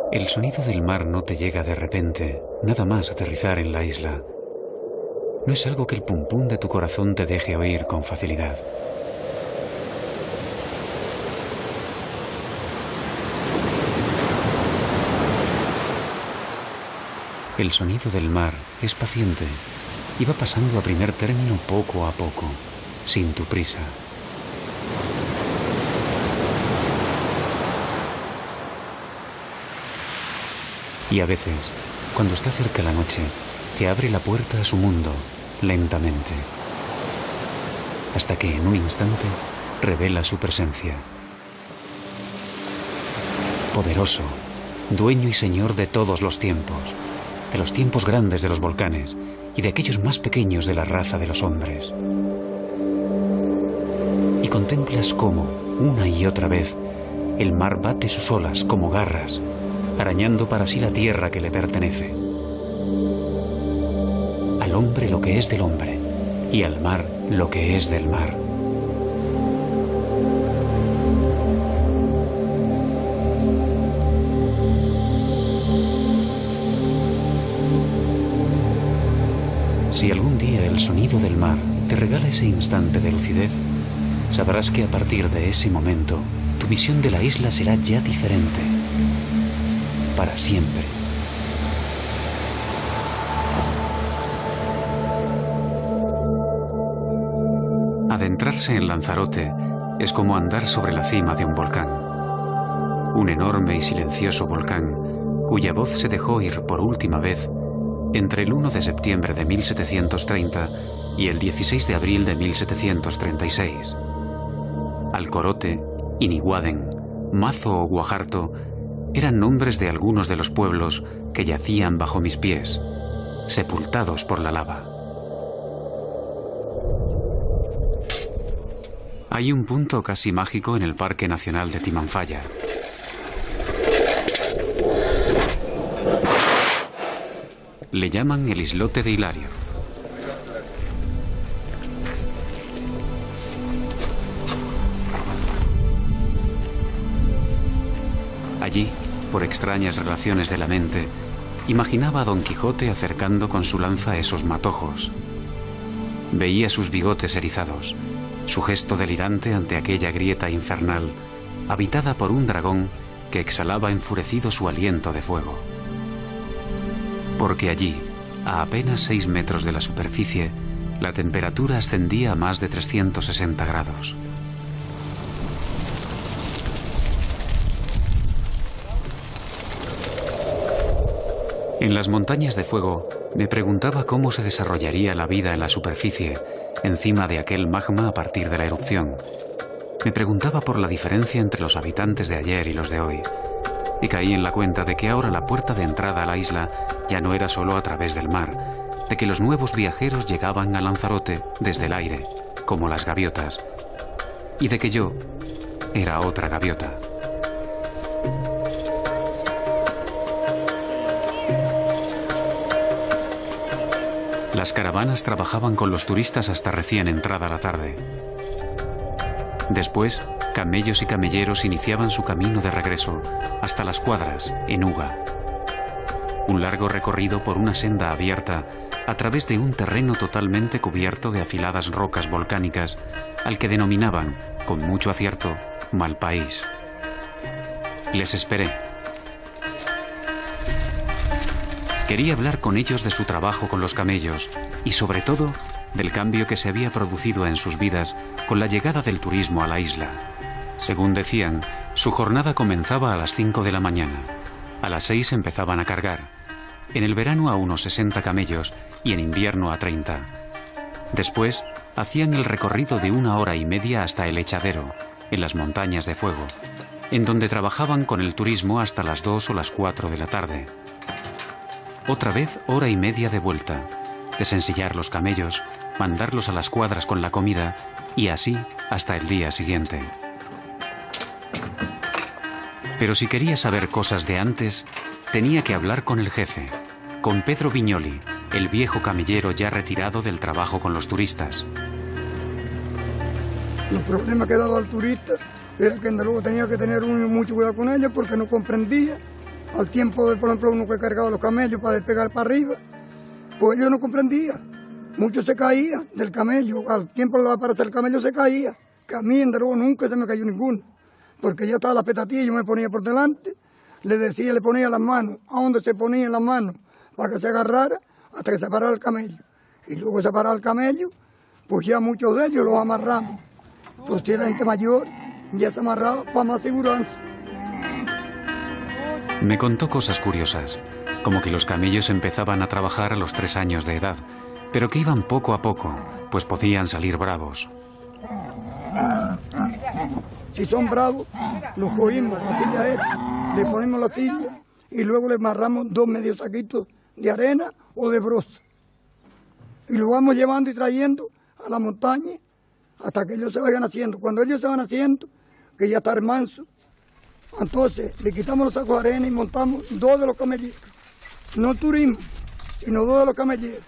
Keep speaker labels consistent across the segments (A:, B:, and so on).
A: El sonido del mar no te llega de repente, nada más aterrizar en la isla. No es algo que el pum pum de tu corazón te deje oír con facilidad. El sonido del mar es paciente y va pasando a primer término poco a poco, sin tu prisa. Y a veces, cuando está cerca la noche, te abre la puerta a su mundo, lentamente, hasta que en un instante revela su presencia. Poderoso, dueño y señor de todos los tiempos, de los tiempos grandes de los volcanes y de aquellos más pequeños de la raza de los hombres. Y contemplas cómo, una y otra vez, el mar bate sus olas como garras, arañando para sí la tierra que le pertenece. Al hombre lo que es del hombre, y al mar lo que es del mar. Si algún día el sonido del mar te regala ese instante de lucidez, sabrás que a partir de ese momento, tu visión de la isla será ya diferente. Para siempre. Adentrarse en Lanzarote es como andar sobre la cima de un volcán. Un enorme y silencioso volcán cuya voz se dejó oír por última vez entre el 1 de septiembre de 1730 y el 16 de abril de 1736. Alcorote, Iniguaden, Mazo o Guajarto eran nombres de algunos de los pueblos que yacían bajo mis pies, sepultados por la lava. Hay un punto casi mágico en el Parque Nacional de Timanfaya. Le llaman el Islote de Hilario. Allí, por extrañas relaciones de la mente, imaginaba a Don Quijote acercando con su lanza esos matojos. Veía sus bigotes erizados, su gesto delirante ante aquella grieta infernal, habitada por un dragón que exhalaba enfurecido su aliento de fuego. Porque allí, a apenas 6 metros de la superficie, la temperatura ascendía a más de 360 grados. En las montañas de fuego me preguntaba cómo se desarrollaría la vida en la superficie, encima de aquel magma a partir de la erupción. Me preguntaba por la diferencia entre los habitantes de ayer y los de hoy. Y caí en la cuenta de que ahora la puerta de entrada a la isla ya no era solo a través del mar, de que los nuevos viajeros llegaban a Lanzarote desde el aire, como las gaviotas, y de que yo era otra gaviota. Las caravanas trabajaban con los turistas hasta recién entrada la tarde. Después, camellos y camelleros iniciaban su camino de regreso hasta las cuadras, en Uga. Un largo recorrido por una senda abierta a través de un terreno totalmente cubierto de afiladas rocas volcánicas al que denominaban, con mucho acierto, Malpaís. Les esperé. Quería hablar con ellos de su trabajo con los camellos y, sobre todo, del cambio que se había producido en sus vidas con la llegada del turismo a la isla. Según decían, su jornada comenzaba a las 5 de la mañana. A las 6 empezaban a cargar. En el verano a unos 60 camellos y en invierno a 30. Después, hacían el recorrido de 1 hora y media hasta el Echadero, en las montañas de fuego, en donde trabajaban con el turismo hasta las 2 o las 4 de la tarde. Otra vez hora y media de vuelta, desensillar los camellos, mandarlos a las cuadras con la comida y así hasta el día siguiente. Pero si quería saber cosas de antes, tenía que hablar con el jefe, con Pedro Viñoli, el viejo camellero ya retirado del trabajo con los turistas.
B: Los problemas que daba al turista era que luego tenía que tener uno mucho cuidado con ella porque no comprendía al tiempo de, por ejemplo, uno que cargaba los camellos para despegar para arriba, pues ellos no comprendían. Muchos se caían del camello, al tiempo de aparecer el camello se caía, que a mí en luego nunca se me cayó ninguno, porque ya estaba la petatilla, yo me ponía por delante, le ponía las manos, a donde se ponían las manos, para que se agarrara, hasta que se parara el camello. Y luego se parara el camello, pues ya muchos de ellos los amarramos. Pues si era gente mayor, ya se amarraba para más seguridad.
A: Me contó cosas curiosas, como que los camellos empezaban a trabajar a los 3 años de edad, pero que iban poco a poco, pues podían salir bravos.
B: Si son bravos, los cogimos con la silla esta, le ponemos la silla y luego le amarramos 2 medios saquitos de arena o de broza. Y lo vamos llevando y trayendo a la montaña hasta que ellos se vayan haciendo. Cuando ellos se van haciendo, que ya está el manso, entonces le quitamos los sacos de arena y montamos 2 de los camelleros. No turismo, sino 2 de los camelleros.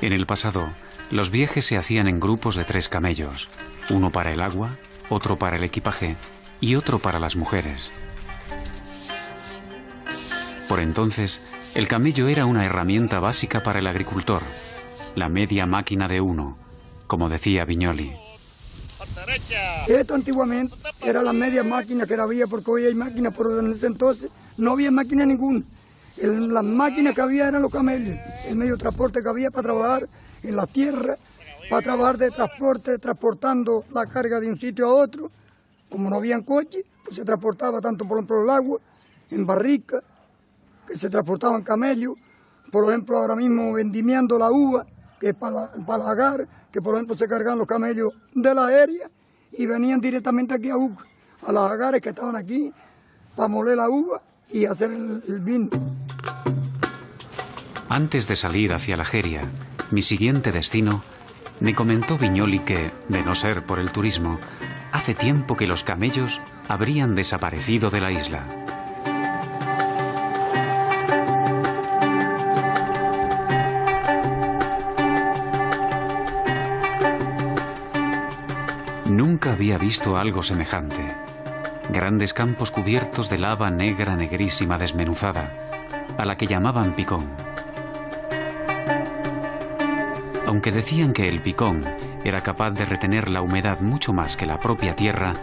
A: En el pasado, los viajes se hacían en grupos de 3 camellos, uno para el agua, otro para el equipaje y otro para las mujeres. Por entonces, el camello era una herramienta básica para el agricultor, la media máquina de uno, como decía Viñoli.
B: Esto antiguamente era la media máquina que había, porque hoy hay máquinas, pero en ese entonces no había máquina ninguna. Las máquinas que había eran los camellos, el medio de transporte que había para trabajar en la tierra, para trabajar de transporte, transportando la carga de un sitio a otro. Como no habían coches, pues se transportaba tanto, por ejemplo, el agua, en barricas, que se transportaban camellos, por ejemplo, ahora mismo vendimiando la uva, que es para la agar, que por ejemplo se cargaban los camellos de la aérea y venían directamente aquí a las agares que estaban aquí, para moler la uva y hacer el vino.
A: Antes de salir hacia la Jeria, mi siguiente destino, me comentó Viñoli que, de no ser por el turismo, hace tiempo que los camellos habrían desaparecido de la isla. Nunca había visto algo semejante. Grandes campos cubiertos de lava negra, negrísima, desmenuzada, a la que llamaban picón. Aunque decían que el picón era capaz de retener la humedad mucho más que la propia tierra,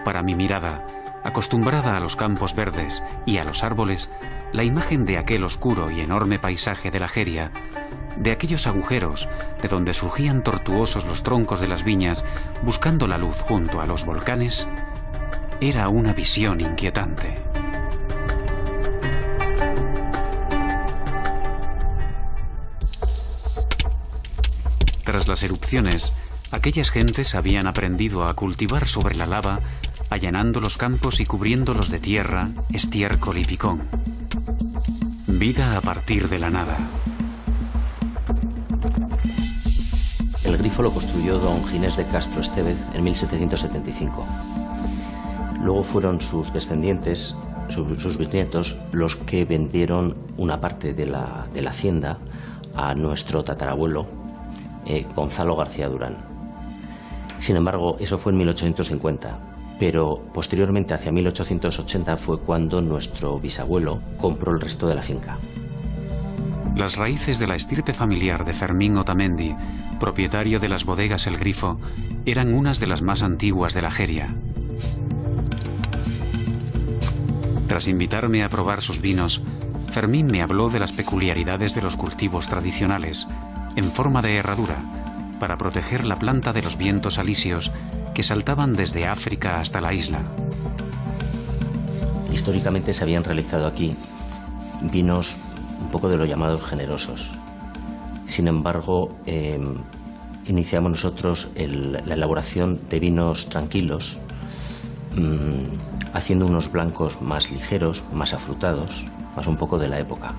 A: para mi mirada, acostumbrada a los campos verdes y a los árboles, la imagen de aquel oscuro y enorme paisaje de la Jeria, de aquellos agujeros de donde surgían tortuosos los troncos de las viñas buscando la luz junto a los volcanes, era una visión inquietante. Tras las erupciones, aquellas gentes habían aprendido a cultivar sobre la lava, allanando los campos y cubriéndolos de tierra, estiércol y picón. Vida a partir de la nada.
C: El grifo lo construyó don Ginés de Castro Estévez en 1775. Luego fueron sus descendientes, sus bisnietos, los que vendieron una parte de la hacienda a nuestro tatarabuelo, Gonzalo García Durán. Sin embargo, eso fue en 1850, pero posteriormente, hacia 1880, fue cuando nuestro bisabuelo compró el resto de la finca.
A: Las raíces de la estirpe familiar de Fermín Otamendi, propietario de las bodegas El Grifo, eran unas de las más antiguas de la Jeria. Tras invitarme a probar sus vinos, Fermín me habló de las peculiaridades de los cultivos tradicionales, en forma de herradura, para proteger la planta de los vientos alisios que saltaban desde África hasta la isla.
C: Históricamente se habían realizado aquí vinos un poco de lo llamados generosos. Sin embargo, iniciamos nosotros la elaboración de vinos tranquilos, haciendo unos blancos más ligeros, más afrutados, más un poco de la época.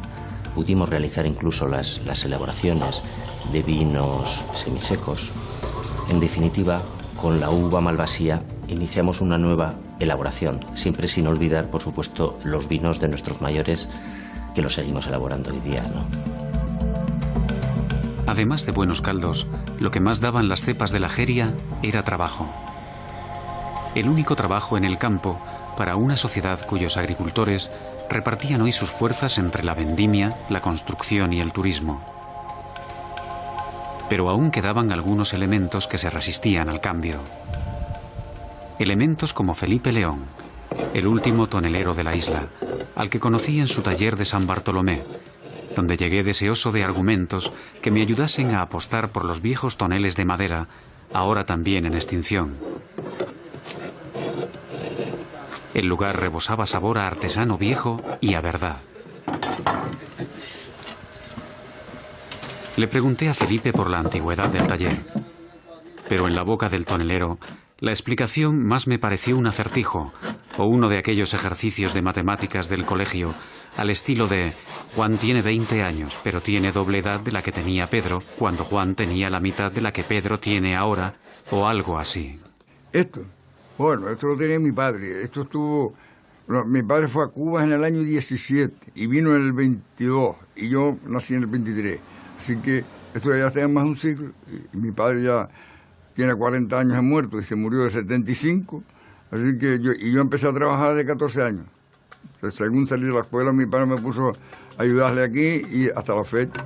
C: Pudimos realizar incluso las elaboraciones de vinos semisecos. En definitiva, con la uva malvasía iniciamos una nueva elaboración, siempre sin olvidar, por supuesto, los vinos de nuestros mayores, que los seguimos elaborando hoy día, ¿no?
A: Además de buenos caldos, lo que más daban las cepas de la Jeria era trabajo. el único trabajo en el campo para una sociedad cuyos agricultores repartían hoy sus fuerzas entre la vendimia, la construcción y el turismo. Pero aún quedaban algunos elementos que se resistían al cambio. Elementos como Felipe León, el último tonelero de la isla, al que conocí en su taller de San Bartolomé, donde llegué deseoso de argumentos que me ayudasen a apostar por los viejos toneles de madera, ahora también en extinción. El lugar rebosaba sabor a artesano viejo y a verdad. Le pregunté a Felipe por la antigüedad del taller, pero en la boca del tonelero la explicación más me pareció un acertijo o uno de aquellos ejercicios de matemáticas del colegio al estilo de Juan tiene 20 años, pero tiene doble edad de la que tenía Pedro cuando Juan tenía la mitad de la que Pedro tiene ahora, o algo así.
D: Esto lo tenía mi padre. Esto estuvo... Mi padre fue a Cuba en el año 17 y vino en el 22 y yo nací en el 23. Así que esto ya tenía más de un siglo y mi padre ya tiene 40 años de muerto y se murió de 75. Así que yo empecé a trabajar de 14 años. Entonces, según salí de la escuela, mi padre me puso a ayudarle aquí y hasta la fecha.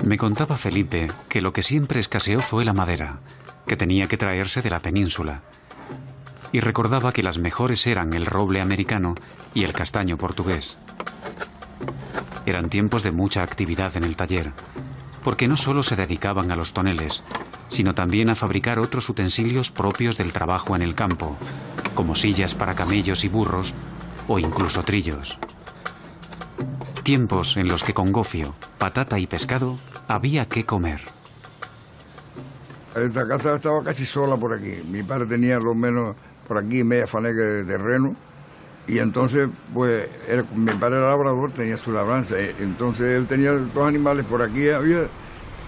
A: Me contaba Felipe que lo que siempre escaseó fue la madera, que tenía que traerse de la península. Y recordaba que las mejores eran el roble americano y el castaño portugués. Eran tiempos de mucha actividad en el taller, porque no solo se dedicaban a los toneles, sino también a fabricar otros utensilios propios del trabajo en el campo, como sillas para camellos y burros, o incluso trillos. Tiempos en los que con gofio, patata y pescado había que comer.
D: Esta casa estaba casi sola por aquí. Mi padre tenía lo menos por aquí media faneca de terreno. Y entonces, pues, mi padre era labrador, tenía su labranza. Entonces él tenía dos animales por aquí.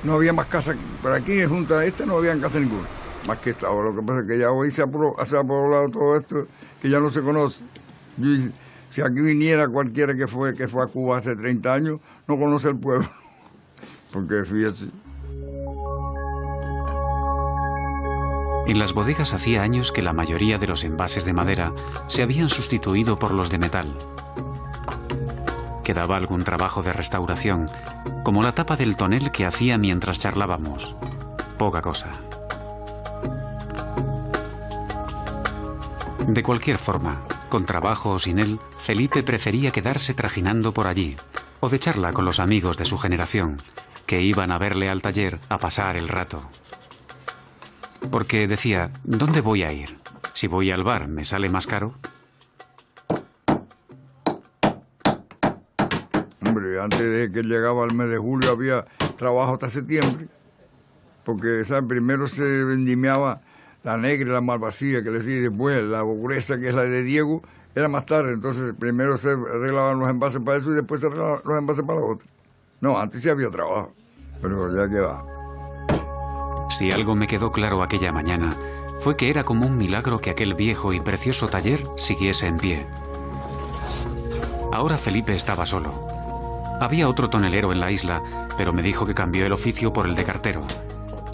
D: No había más casa. Por aquí, junto a esta, no había casa ninguna. Más que esta. Lo que pasa es que ya hoy se ha poblado todo esto, que ya no se conoce. Si aquí viniera cualquiera que fue a Cuba hace 30 años, no conoce el pueblo. Porque fíjese.
A: En las bodegas hacía años que la mayoría de los envases de madera se habían sustituido por los de metal. Quedaba algún trabajo de restauración, como la tapa del tonel que hacía mientras charlábamos. Poca cosa. De cualquier forma, con trabajo o sin él, Felipe prefería quedarse trajinando por allí, o de charla con los amigos de su generación, que iban a verle al taller a pasar el rato. Porque decía, ¿dónde voy a ir? Si voy al bar, ¿me sale más caro?
D: Hombre, antes de que llegaba el mes de julio había trabajo hasta septiembre, porque ¿sabes? Primero se vendimiaba la negra y la malvasía, que le decía, y después la gruesa, que es la de Diego, era más tarde. Entonces primero se arreglaban los envases para eso y después se arreglaban los envases para la otra. No, antes sí había trabajo, pero ya que va.
A: Si algo me quedó claro aquella mañana, fue que era como un milagro que aquel viejo y precioso taller siguiese en pie. Ahora Felipe estaba solo. Había otro tonelero en la isla, pero me dijo que cambió el oficio por el de cartero.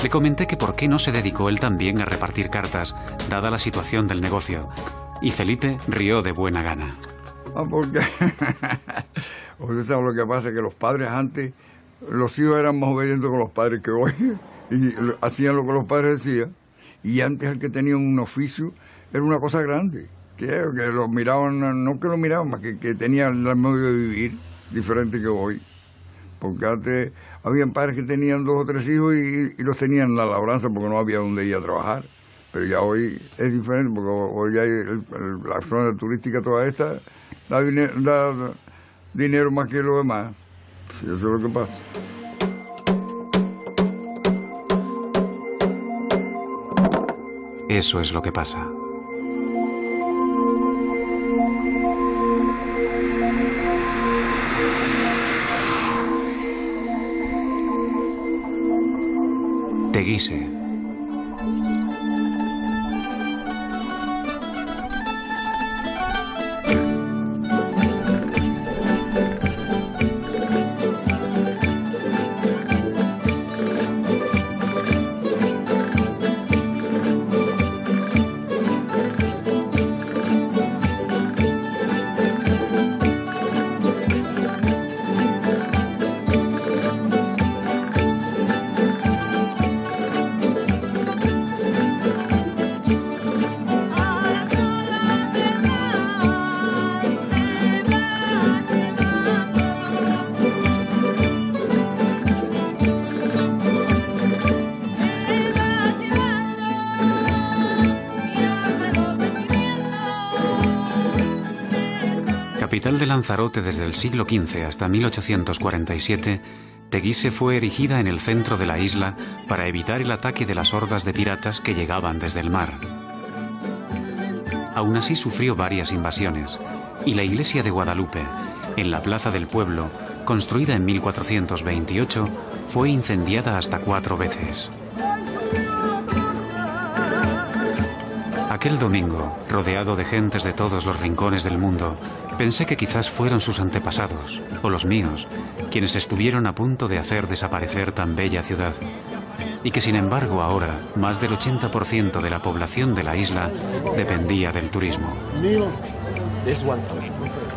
A: Le comenté que por qué no se dedicó él también a repartir cartas, dada la situación del negocio, y Felipe rió de buena gana.
D: Porque usted sabe lo que pasa, que los padres antes, los hijos eran más obedientes con los padres que hoy. Y hacían lo que los padres decían, y antes el que tenía un oficio era una cosa grande, que lo miraban, no que lo miraban, más que tenían el medio de vivir diferente que hoy, porque antes habían padres que tenían 2 o 3 hijos y los tenían en la labranza porque no había donde ir a trabajar, pero ya hoy es diferente, porque hoy ya la zona turística toda esta da dinero más que lo demás. Sí, eso es lo que pasa.
A: Eso es lo que pasa. Teguise. Capital de Lanzarote desde el siglo XV hasta 1847, Teguise fue erigida en el centro de la isla para evitar el ataque de las hordas de piratas que llegaban desde el mar. Aún así sufrió varias invasiones, y la iglesia de Guadalupe, en la plaza del pueblo, construida en 1428, fue incendiada hasta 4 veces. Aquel domingo, rodeado de gentes de todos los rincones del mundo, pensé que quizás fueron sus antepasados, o los míos, quienes estuvieron a punto de hacer desaparecer tan bella ciudad, y que sin embargo ahora más del 80% de la población de la isla dependía del turismo.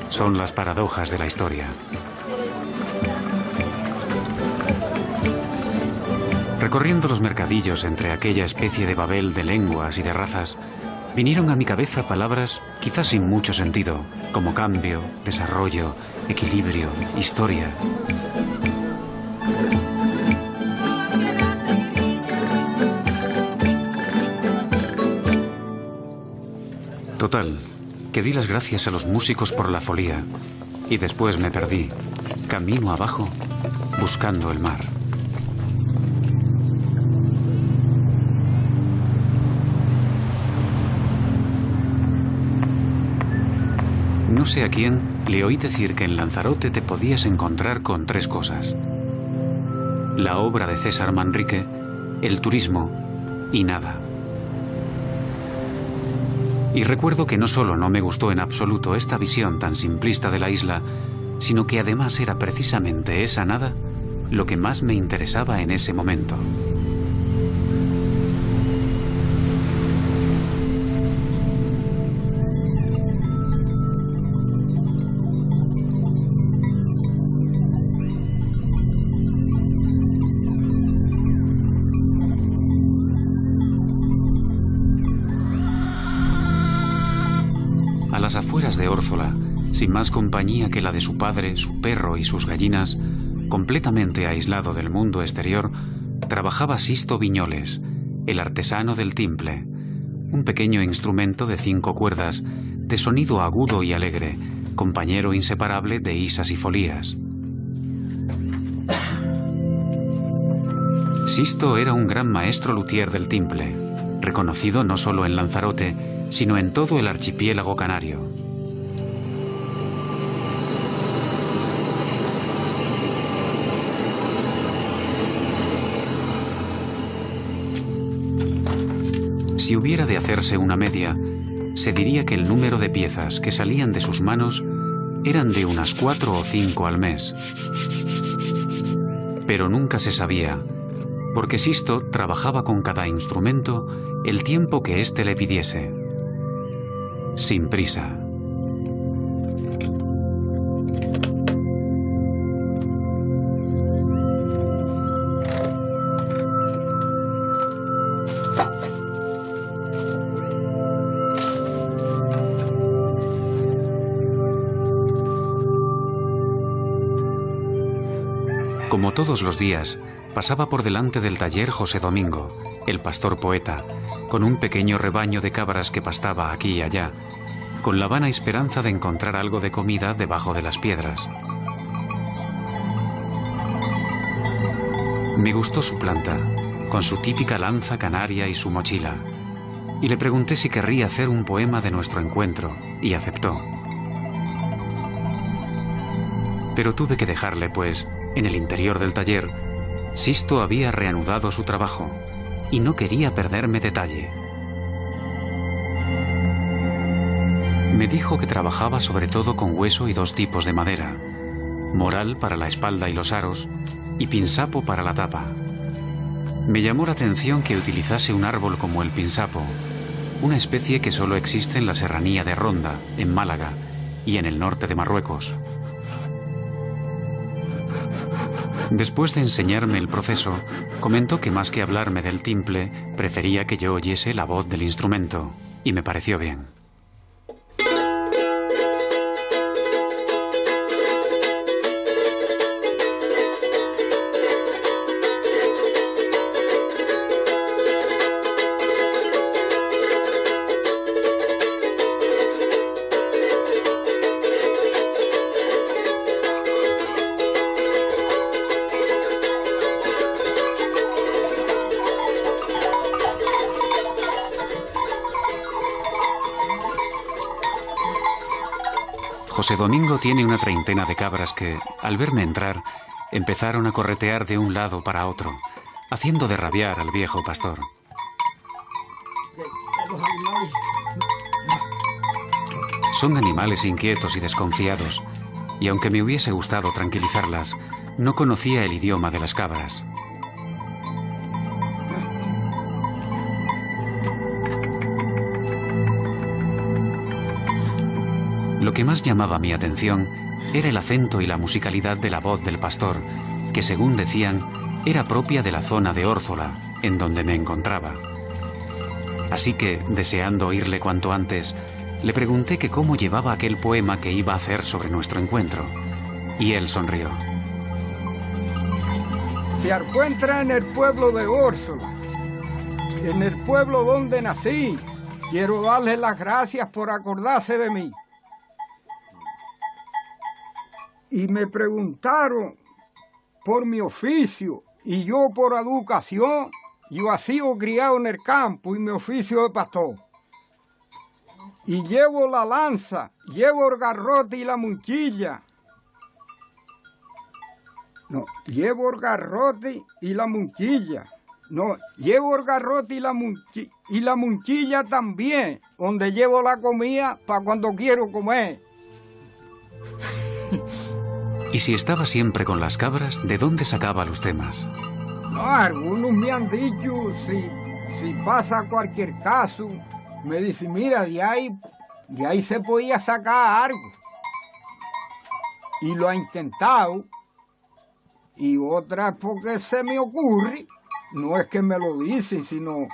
A: Son las paradojas de la historia. Recorriendo los mercadillos entre aquella especie de Babel de lenguas y de razas, vinieron a mi cabeza palabras quizás sin mucho sentido, como cambio, desarrollo, equilibrio, historia. Total, que di las gracias a los músicos por la folía y después me perdí, camino abajo, buscando el mar. No sé a quién le oí decir que en Lanzarote te podías encontrar con 3 cosas: la obra de César Manrique, el turismo y nada. Y recuerdo que no solo no me gustó en absoluto esta visión tan simplista de la isla, sino que además era precisamente esa nada lo que más me interesaba en ese momento. A las afueras de Órzola, sin más compañía que la de su padre, su perro y sus gallinas, completamente aislado del mundo exterior, trabajaba Sisto Viñoles, el artesano del timple, un pequeño instrumento de 5 cuerdas, de sonido agudo y alegre, compañero inseparable de isas y folías. Sisto era un gran maestro luthier del timple, reconocido no solo en Lanzarote, sino en todo el archipiélago canario. Si hubiera de hacerse una media, se diría que el número de piezas que salían de sus manos eran de unas 4 o 5 al mes. Pero nunca se sabía, porque Sisto trabajaba con cada instrumento el tiempo que éste le pidiese, sin prisa. Como todos los días, pasaba por delante del taller José Domingo, el pastor poeta, con un pequeño rebaño de cabras que pastaba aquí y allá, con la vana esperanza de encontrar algo de comida debajo de las piedras. Me gustó su planta, con su típica lanza canaria y su mochila, y le pregunté si querría hacer un poema de nuestro encuentro, y aceptó. Pero tuve que dejarle, pues, en el interior del taller, Sisto había reanudado su trabajo y no quería perderme detalle. Me dijo que trabajaba sobre todo con hueso y 2 tipos de madera: moral para la espalda y los aros, y pinsapo para la tapa. Me llamó la atención que utilizase un árbol como el pinsapo, una especie que solo existe en la serranía de Ronda, en Málaga, y en el norte de Marruecos. Después de enseñarme el proceso, comentó que más que hablarme del timple, prefería que yo oyese la voz del instrumento, y me pareció bien. José Domingo tiene una treintena de cabras que, al verme entrar, empezaron a corretear de un lado para otro, haciendo de rabiar al viejo pastor. Son animales inquietos y desconfiados, y aunque me hubiese gustado tranquilizarlas, no conocía el idioma de las cabras. Lo que más llamaba mi atención era el acento y la musicalidad de la voz del pastor, que según decían, era propia de la zona de Órzola, en donde me encontraba. Así que, deseando oírle cuanto antes, le pregunté que cómo llevaba aquel poema que iba a hacer sobre nuestro encuentro. Y él sonrió.
E: Se encuentra en el pueblo de Órzola, en el pueblo donde nací. Quiero darle las gracias por acordarse de mí. Y me preguntaron por mi oficio, y yo por educación. Yo he sido criado en el campo y mi oficio es pastor. Y llevo la lanza, llevo el garrote y la munchilla. No, llevo el garrote y la munchilla. No, llevo el garrote y la munchilla también, donde llevo la comida para cuando quiero comer.
A: Y si estaba siempre con las cabras, ¿de dónde sacaba los temas?
E: No, algunos me han dicho, si pasa cualquier caso, me dicen, mira, de ahí se podía sacar algo. Y lo ha intentado. Y otra porque se me ocurre, no es que me lo dicen, sino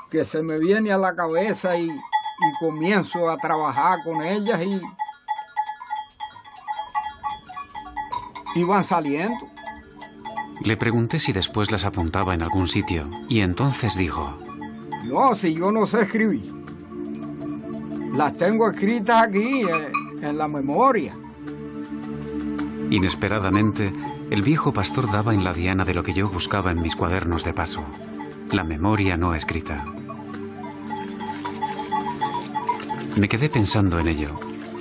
E: que se me viene a la cabeza y comienzo a trabajar con ellas y van saliendo.
A: Le pregunté si después las apuntaba en algún sitio, y entonces dijo:
E: No, si yo no sé escribir. Las tengo escritas aquí, en la memoria.
A: Inesperadamente, el viejo pastor daba en la diana de lo que yo buscaba en mis cuadernos de paso: la memoria no escrita. Me quedé pensando en ello,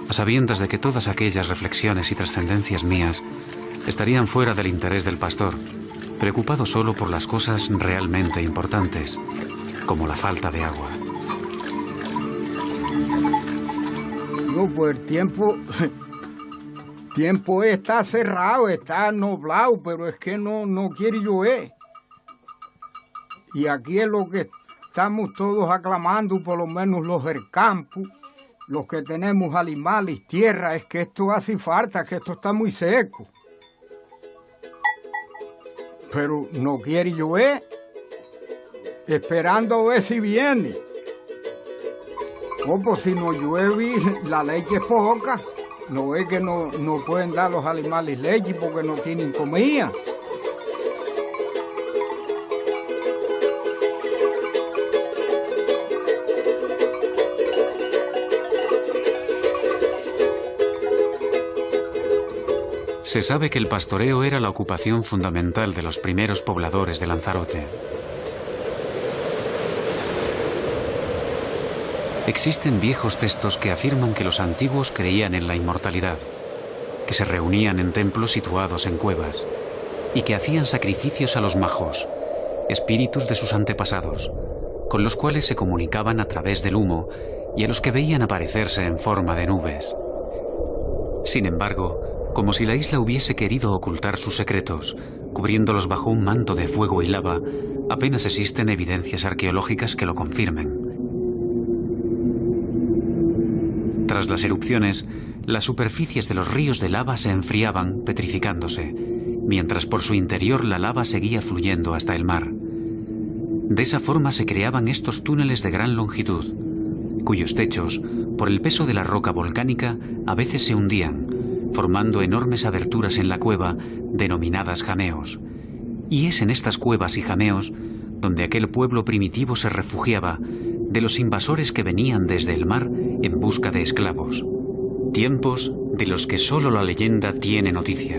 A: a sabiendas de que todas aquellas reflexiones y trascendencias mías estarían fuera del interés del pastor, preocupado solo por las cosas realmente importantes, como la falta de agua.
E: No, pues el tiempo está cerrado, está nublado, pero es que no quiere llover. Y aquí es lo que estamos todos aclamando, por lo menos los del campo, los que tenemos animales, tierra, es que esto hace falta, que esto está muy seco. Pero no quiere llover, esperando a ver si viene. Oh, pues si no llueve, la leche es poca. No es que no pueden dar los animales leche porque no tienen comida.
A: Se sabe que el pastoreo era la ocupación fundamental de los primeros pobladores de Lanzarote. Existen viejos textos que afirman que los antiguos creían en la inmortalidad, que se reunían en templos situados en cuevas y que hacían sacrificios a los majos, espíritus de sus antepasados, con los cuales se comunicaban a través del humo y a los que veían aparecerse en forma de nubes. Sin embargo, como si la isla hubiese querido ocultar sus secretos, cubriéndolos bajo un manto de fuego y lava, apenas existen evidencias arqueológicas que lo confirmen. Tras las erupciones, las superficies de los ríos de lava se enfriaban, petrificándose, mientras por su interior la lava seguía fluyendo hasta el mar. De esa forma se creaban estos túneles de gran longitud, cuyos techos, por el peso de la roca volcánica, a veces se hundían, formando enormes aberturas en la cueva, denominadas jameos. Y es en estas cuevas y jameos donde aquel pueblo primitivo se refugiaba de los invasores que venían desde el mar en busca de esclavos. Tiempos de los que solo la leyenda tiene noticia.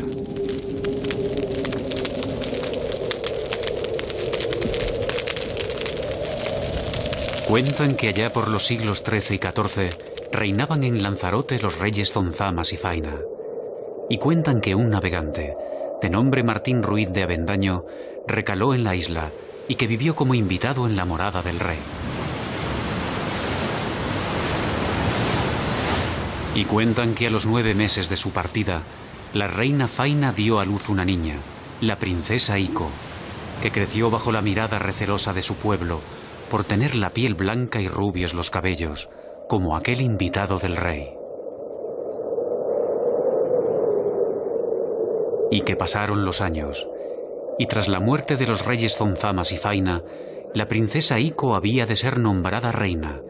A: Cuentan que allá por los siglos XIII y XIV, reinaban en Lanzarote los reyes Zonzamas y Faina. Y cuentan que un navegante, de nombre Martín Ruiz de Avendaño, recaló en la isla y que vivió como invitado en la morada del rey. Y cuentan que a los 9 meses de su partida, la reina Faina dio a luz una niña, la princesa Ico, que creció bajo la mirada recelosa de su pueblo por tener la piel blanca y rubios los cabellos, como aquel invitado del rey. Y que pasaron los años, y tras la muerte de los reyes Zonzamas y Faina, la princesa Ico había de ser nombrada reina,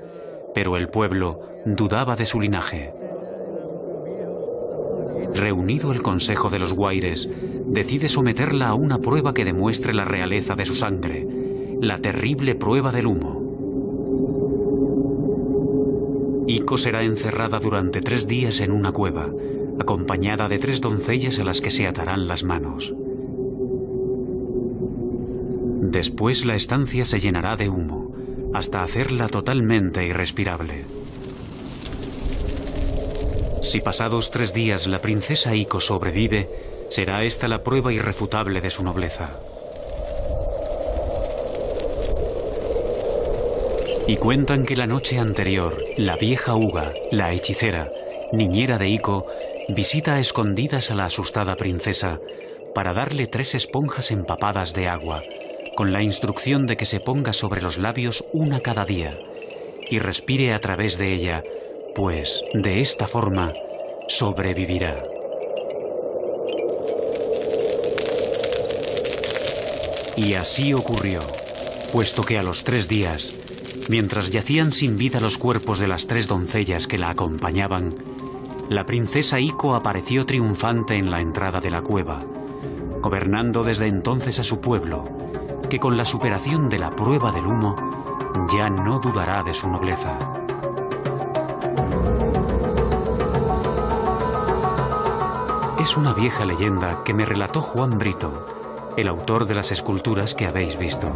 A: pero el pueblo dudaba de su linaje. Reunido el consejo de los guaires, decide someterla a una prueba que demuestre la realeza de su sangre, la terrible prueba del humo. Ico será encerrada durante 3 días en una cueva, acompañada de 3 doncellas a las que se atarán las manos. Después la estancia se llenará de humo, hasta hacerla totalmente irrespirable. Si pasados 3 días la princesa Ico sobrevive, será esta la prueba irrefutable de su nobleza. Y cuentan que la noche anterior, la vieja Uga, la hechicera, niñera de Ico, visita a escondidas a la asustada princesa para darle 3 esponjas empapadas de agua, con la instrucción de que se ponga sobre los labios una cada día y respire a través de ella, pues de esta forma sobrevivirá. Y así ocurrió, puesto que a los 3 días, mientras yacían sin vida los cuerpos de las 3 doncellas que la acompañaban, la princesa Ico apareció triunfante en la entrada de la cueva, gobernando desde entonces a su pueblo, que con la superación de la prueba del humo ya no dudará de su nobleza. Es una vieja leyenda que me relató Juan Brito, el autor de las esculturas que habéis visto.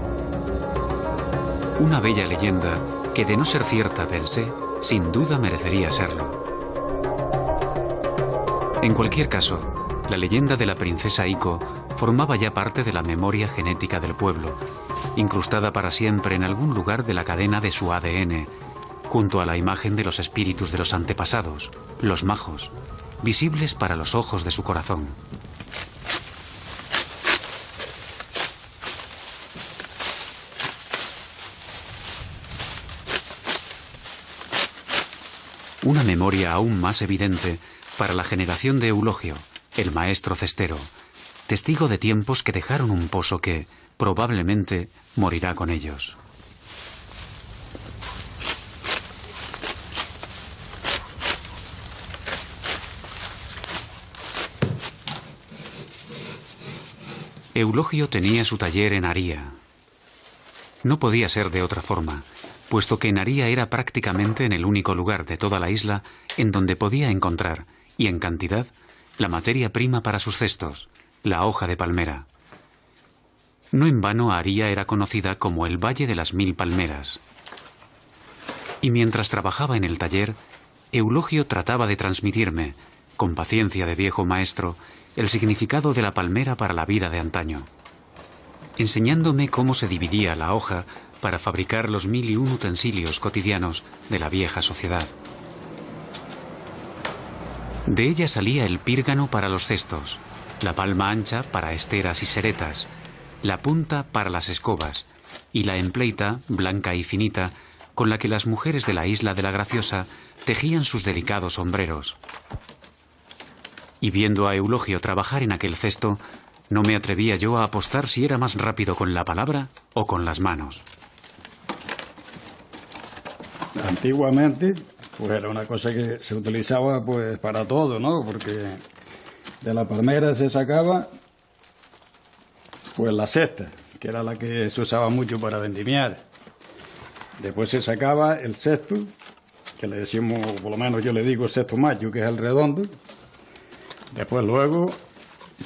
A: Una bella leyenda que, de no ser cierta, pensé, sin duda merecería serlo. En cualquier caso, la leyenda de la princesa Ico formaba ya parte de la memoria genética del pueblo, incrustada para siempre en algún lugar de la cadena de su ADN, junto a la imagen de los espíritus de los antepasados, los majos, visibles para los ojos de su corazón. Una memoria aún más evidente para la generación de Eulogio, el maestro cestero, testigo de tiempos que dejaron un pozo que, probablemente, morirá con ellos. Eulogio tenía su taller en Aría. No podía ser de otra forma, puesto que en Aría era prácticamente en el único lugar de toda la isla en donde podía encontrar, y en cantidad, la materia prima para sus cestos, la hoja de palmera. No en vano Aría era conocida como el Valle de las 1000 Palmeras. Y mientras trabajaba en el taller, Eulogio trataba de transmitirme, con paciencia de viejo maestro, el significado de la palmera para la vida de antaño, enseñándome cómo se dividía la hoja para fabricar los 1001 utensilios cotidianos de la vieja sociedad. De ella salía el pírgano para los cestos, la palma ancha para esteras y seretas, la punta para las escobas y la empleita, blanca y finita, con la que las mujeres de la isla de la Graciosa tejían sus delicados sombreros. Y viendo a Eulogio trabajar en aquel cesto, no me atrevía yo a apostar si era más rápido con la palabra o con las manos.
F: Antiguamente, pues era una cosa que se utilizaba pues para todo, ¿no? Porque de la palmera se sacaba pues la cesta, que era la que se usaba mucho para vendimiar. Después se sacaba el cesto, que le decimos, por lo menos yo le digo cesto macho, que es el redondo. Después luego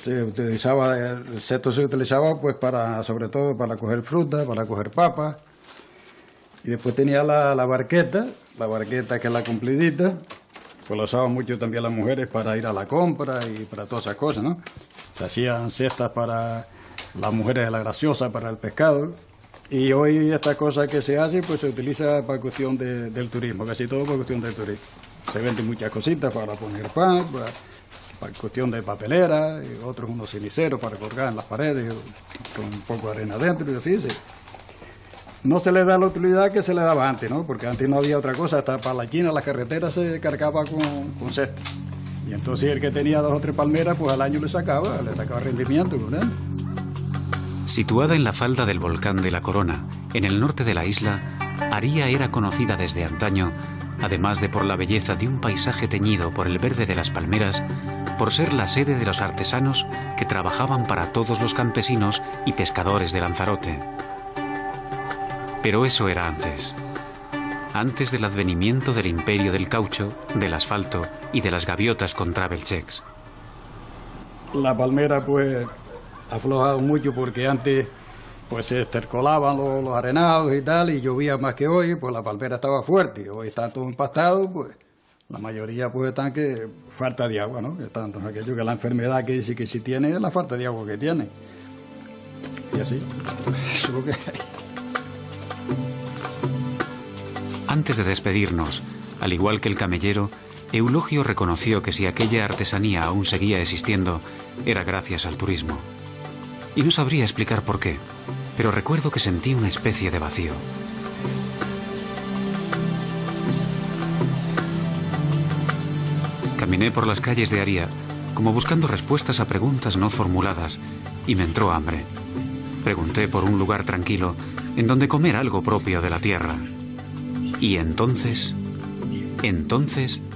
F: se utilizaba, el cesto se utilizaba pues para, sobre todo para coger fruta, para coger papas. Y después tenía la barqueta que es la cumplidita, pues la usaban mucho también las mujeres para ir a la compra y para todas esas cosas, ¿no? Se hacían cestas para las mujeres de la graciosa, para el pescado. Y hoy esta cosa que se hace, pues se utiliza para cuestión del turismo, casi todo para cuestión del turismo. Se venden muchas cositas para poner pan, para cuestión de papelera, y otros unos ceniceros para colgar en las paredes, con un poco de arena adentro, y así. Sí. No se le da la utilidad que se le daba antes, ¿no? Porque antes no había otra cosa, hasta para la China, las carreteras se cargaba con cesta. Y entonces el que tenía 2 o 3 palmeras, pues al año le sacaba rendimiento con él.
A: Situada en la falda del volcán de la Corona, en el norte de la isla, Aría era conocida desde antaño, además de por la belleza de un paisaje teñido por el verde de las palmeras, por ser la sede de los artesanos que trabajaban para todos los campesinos y pescadores de Lanzarote. Pero eso era antes del advenimiento del imperio del caucho, del asfalto y de las gaviotas con travel checks.
F: La palmera pues ha aflojado mucho porque antes pues se estercolaban los arenados y tal, y llovía más que hoy, pues la palmera estaba fuerte. Hoy está todo empastado, pues la mayoría pues están que falta de agua, ¿no? Que tanto aquello que la enfermedad que dice que si tiene es la falta de agua que tiene. Y así, eso es lo que hay.
A: Antes de despedirnos, al igual que el camellero, Eulogio reconoció que si aquella artesanía aún seguía existiendo, era gracias al turismo. Y no sabría explicar por qué, pero recuerdo que sentí una especie de vacío. Caminé por las calles de Aría, como buscando respuestas a preguntas no formuladas, y me entró hambre. Pregunté por un lugar tranquilo, en donde comer algo propio de la tierra. Y entonces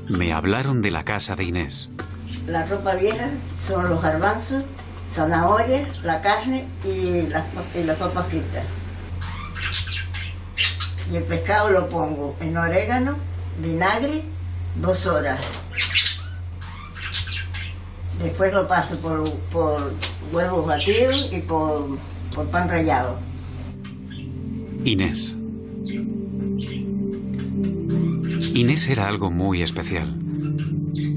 A: me hablaron de la casa de Inés.
G: La ropa vieja son los garbanzos, zanahorias, la carne y las papas fritas. Y el pescado lo pongo en orégano, vinagre, 2 horas. Después lo paso por huevos batidos y por pan rallado.
A: Inés era algo muy especial.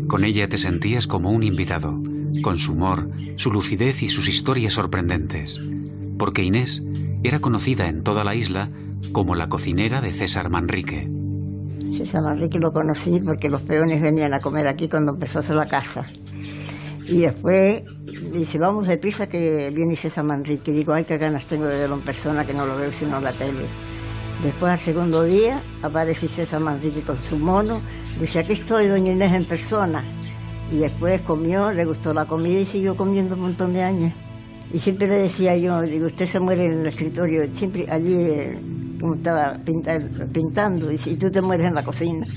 A: Con ella te sentías como un invitado, con su humor, su lucidez y sus historias sorprendentes. Porque Inés era conocida en toda la isla como la cocinera de César Manrique.
G: César Manrique lo conocí porque los peones venían a comer aquí cuando empezó a hacer la casa. Y después dice, vamos deprisa que viene César Manrique. Y digo, ay, qué ganas tengo de verlo en persona, que no lo veo sino en la tele. Después, al segundo día, aparece César Manrique con su mono. Dice, aquí estoy, doña Inés, en persona. Y después comió, le gustó la comida y siguió comiendo un montón de años. Y siempre le decía yo, digo, usted se muere en el escritorio, siempre allí, como estaba pintando, y tú te mueres en la cocina.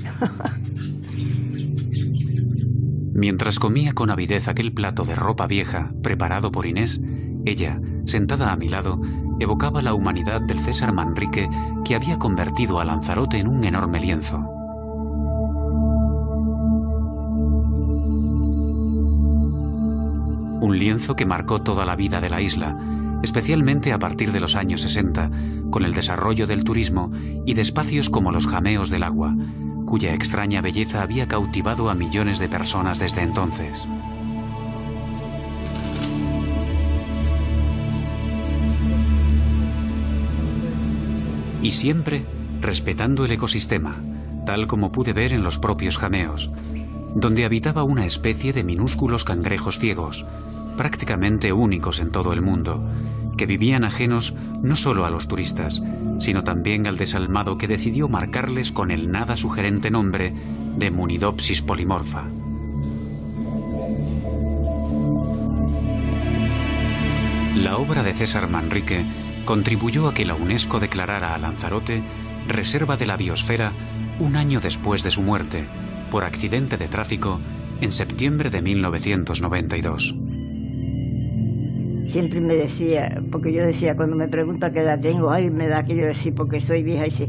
A: Mientras comía con avidez aquel plato de ropa vieja preparado por Inés, ella, sentada a mi lado, evocaba la humanidad del César Manrique que había convertido a Lanzarote en un enorme lienzo. Un lienzo que marcó toda la vida de la isla, especialmente a partir de los años 60, con el desarrollo del turismo y de espacios como los Jameos del Agua, cuya extraña belleza había cautivado a millones de personas desde entonces. Y siempre respetando el ecosistema, tal como pude ver en los propios Jameos, donde habitaba una especie de minúsculos cangrejos ciegos, prácticamente únicos en todo el mundo, que vivían ajenos no solo a los turistas, sino también al desalmado que decidió marcarles con el nada sugerente nombre de Munidopsis polymorpha. La obra de César Manrique contribuyó a que la UNESCO declarara a Lanzarote reserva de la biosfera un año después de su muerte, por accidente de tráfico, en septiembre de 1992.
G: Siempre me decía, porque yo decía, cuando me pregunta qué edad tengo, ay, me da que yo decir, porque soy vieja, y dice,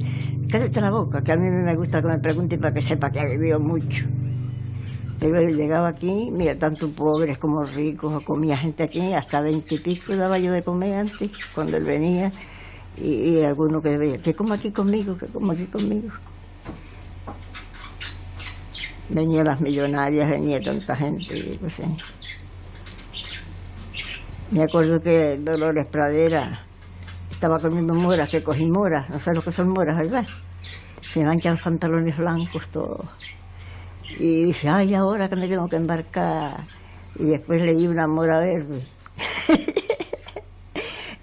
G: cállate la boca, que a mí me gusta que me pregunten para que sepa que he vivido mucho. Pero él llegaba aquí, mira, tanto pobres como ricos, comía gente aquí, hasta 20 y pico daba yo de comer antes, cuando él venía, y alguno que veía, que como aquí conmigo, que como aquí conmigo. Venían las millonarias, venía tanta gente, y pues, me acuerdo que Dolores Pradera estaba comiendo moras, que cogí moras, no sé lo que son moras, ¿verdad? Se manchan los pantalones blancos todos. Y dice, ay, ahora que me tengo que embarcar. Y después le di una mora verde.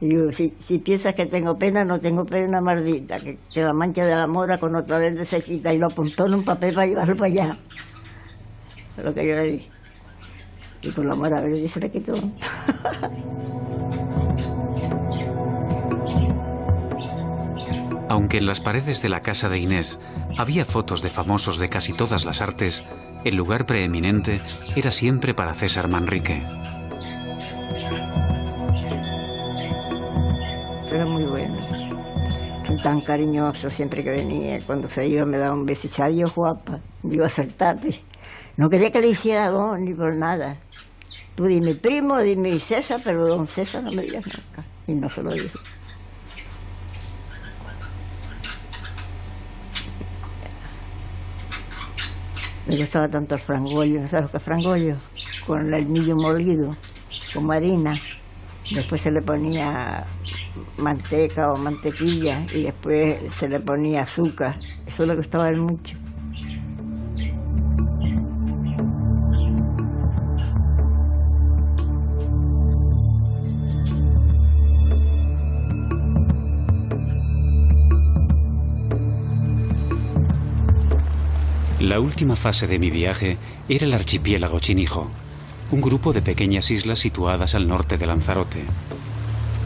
G: Y digo, si piensas que tengo pena, no tengo pena, maldita, que la mancha de la mora con otra verde se quita, y lo apuntó en un papel para llevarlo para allá. Fue lo que yo le di. Y con la mora verde se le quitó.
A: Aunque en las paredes de la casa de Inés había fotos de famosos de casi todas las artes, el lugar preeminente era siempre para César Manrique.
G: Era muy bueno, tan cariñoso, siempre que venía, cuando se iba me daba un besito, adiós guapa, digo, acertate. No quería que le hiciera don ni por nada. Tú dime primo, dime César, pero don César no me digas nunca. Y no se lo dije. Me gustaba tanto el frangollo, ¿sabes lo que es frangollo? Con el millo molido, con harina. Después se le ponía manteca o mantequilla y después se le ponía azúcar. Eso le gustaba a él mucho.
A: La última fase de mi viaje era el archipiélago Chinijo, un grupo de pequeñas islas situadas al norte de Lanzarote.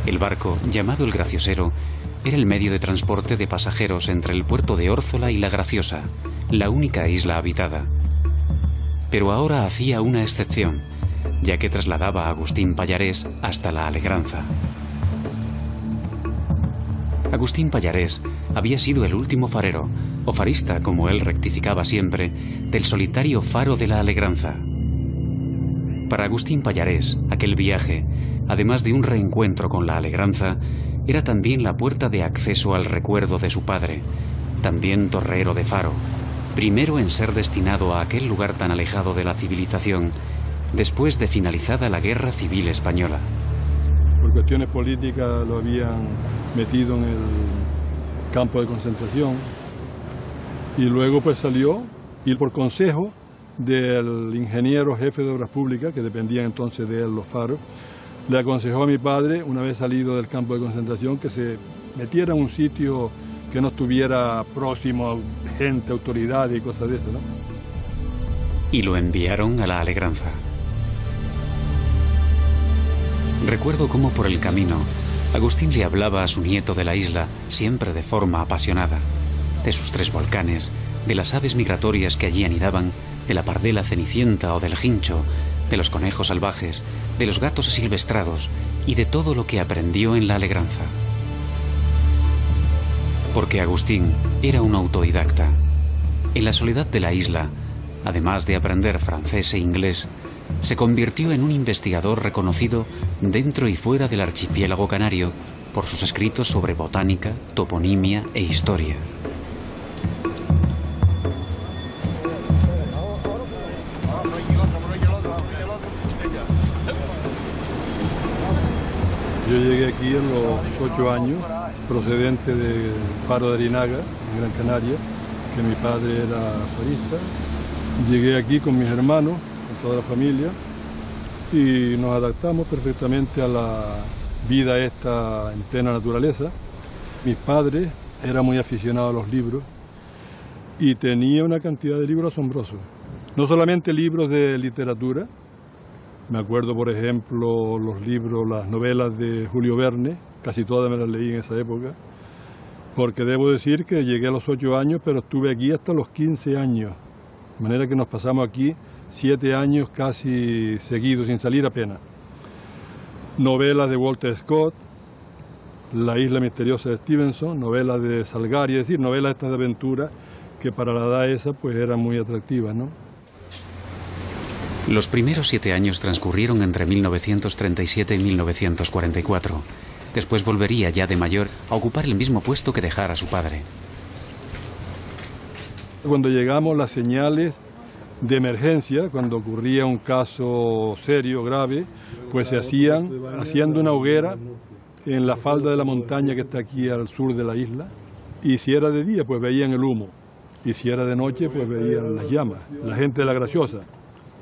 A: El barco, llamado el Graciosero, era el medio de transporte de pasajeros entre el puerto de Órzola y La Graciosa, la única isla habitada. Pero ahora hacía una excepción, ya que trasladaba a Agustín Pallarés hasta La Alegranza. Agustín Pallarés había sido el último farero, o farista, como él rectificaba siempre, del solitario faro de La Alegranza. Para Agustín Pallarés, aquel viaje, además de un reencuentro con La Alegranza, era también la puerta de acceso al recuerdo de su padre, también torrero de faro, primero en ser destinado a aquel lugar tan alejado de la civilización, después de finalizada la Guerra Civil Española.
H: Por cuestiones políticas lo habían metido en el campo de concentración y luego pues salió, y por consejo del ingeniero jefe de obras públicas, que dependían entonces de él los faros, le aconsejó a mi padre, una vez salido del campo de concentración, que se metiera en un sitio que no estuviera próximo a gente, autoridades y cosas de eso, ¿no?
A: Y lo enviaron a La Alegranza. Recuerdo cómo por el camino Agustín le hablaba a su nieto de la isla, siempre de forma apasionada, de sus 3 volcanes, de las aves migratorias que allí anidaban, de la pardela cenicienta o del jincho, de los conejos salvajes, de los gatos asilvestrados y de todo lo que aprendió en La Alegranza. Porque Agustín era un autodidacta. En la soledad de la isla, además de aprender francés e inglés, se convirtió en un investigador reconocido dentro y fuera del archipiélago canario por sus escritos sobre botánica, toponimia e historia.
H: Yo llegué aquí a los 8 años, procedente del Faro de Arinaga, en Gran Canaria, que mi padre era farista. Llegué aquí con mis hermanos, con toda la familia, y nos adaptamos perfectamente a la vida esta en plena naturaleza. Mis padres eran muy aficionados a los libros y tenía una cantidad de libros asombrosos. No solamente libros de literatura. Me acuerdo, por ejemplo, los libros, las novelas de Julio Verne, casi todas me las leí en esa época, porque debo decir que llegué a los 8 años, pero estuve aquí hasta los 15 años, de manera que nos pasamos aquí 7 años casi seguidos, sin salir apenas. Novelas de Walter Scott, La isla misteriosa de Stevenson, novelas de Salgari, es decir, novelas estas de aventura que para la edad esa pues eran muy atractivas, ¿no?
A: Los primeros 7 años transcurrieron entre 1937 y 1944, Después volvería, ya de mayor, a ocupar el mismo puesto que dejara su padre.
H: Cuando llegamos, las señales de emergencia, cuando ocurría un caso serio, grave, pues se hacían haciendo una hoguera en la falda de la montaña que está aquí al sur de la isla, y si era de día, pues veían el humo, y si era de noche, pues veían las llamas, la gente de la Graciosa.